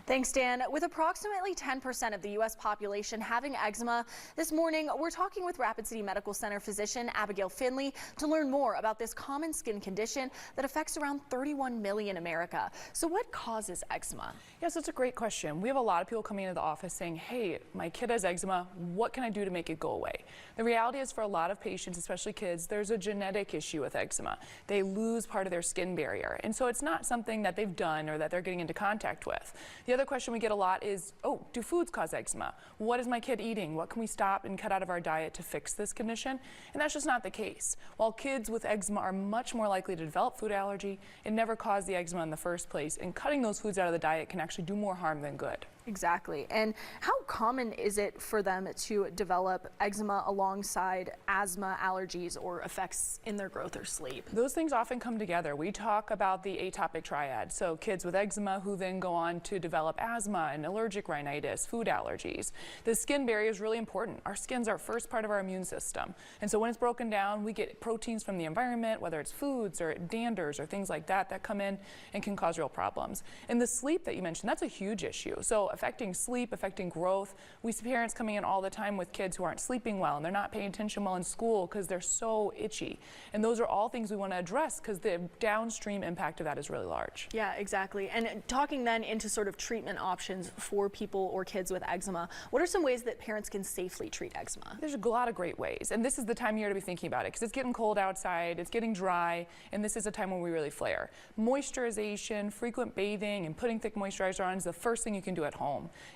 Thanks, Dan. With approximately 10% of the U.S. population having eczema, this morning we're talking with Rapid City Medical Center physician Abigail Finley to learn more about this common skin condition that affects around 31 million in America. So what causes eczema? Yes, that's a great question. We have a lot of people coming into the office saying, hey, my kid has eczema. What can I do to make it go away? The reality is for a lot of patients, especially kids, there's a genetic issue with eczema. They lose part of their skin barrier. And so it's not something that they've done or that they're getting into contact with. The other question we get a lot is, oh, do foods cause eczema? What is my kid eating? What can we stop and cut out of our diet to fix this condition? And that's just not the case. While kids with eczema are much more likely to develop food allergy, it never caused the eczema in the first place, and cutting those foods out of the diet can actually do more harm than good. Exactly. And how common is it for them to develop eczema alongside asthma, allergies, or effects in their growth or sleep? Those things often come together. We talk about the atopic triad. So kids with eczema who then go on to develop asthma and allergic rhinitis, food allergies. The skin barrier is really important. Our skin's our first part of our immune system. And so when it's broken down, we get proteins from the environment, whether it's foods or danders or things like that come in and can cause real problems. And the sleep that you mentioned, that's a huge issue. So affecting sleep, affecting growth. We see parents coming in all the time with kids who aren't sleeping well and they're not paying attention well in school because they're so itchy. And those are all things we want to address because the downstream impact of that is really large. Yeah, exactly. And talking then into sort of treatment options for people or kids with eczema, what are some ways that parents can safely treat eczema? There's a lot of great ways, and this is the time of year to be thinking about it because it's getting cold outside, it's getting dry, and this is a time when we really flare. Moisturization, frequent bathing, and putting thick moisturizer on is the first thing you can do at home.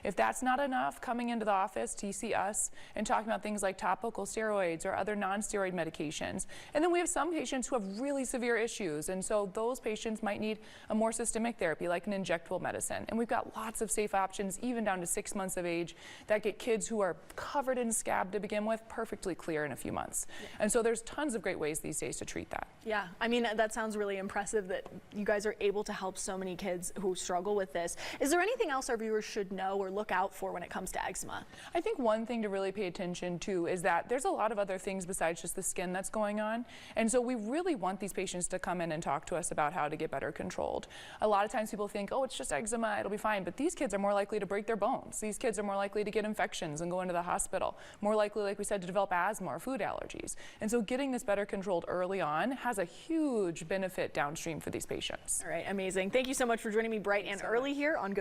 If that's not enough, coming into the office to see us and talking about things like topical steroids or other non-steroid medications. And then we have some patients who have really severe issues, and so those patients might need a more systemic therapy like an injectable medicine. And we've got lots of safe options, even down to 6 months of age, that get kids who are covered in scab to begin with perfectly clear in a few months. Yeah. And so there's tons of great ways these days to treat that. Yeah, I mean, that sounds really impressive that you guys are able to help so many kids who struggle with this. Is there anything else our viewers should know or look out for when it comes to eczema? I think one thing to really pay attention to is that there's a lot of other things besides just the skin that's going on. And so we really want these patients to come in and talk to us about how to get better controlled. A lot of times people think, oh, it's just eczema, it'll be fine. But these kids are more likely to break their bones. These kids are more likely to get infections and go into the hospital. More likely, like we said, to develop asthma or food allergies. And so getting this better controlled early on has a huge benefit downstream for these patients. All right, amazing. Thank you so much for joining me bright and early here on Good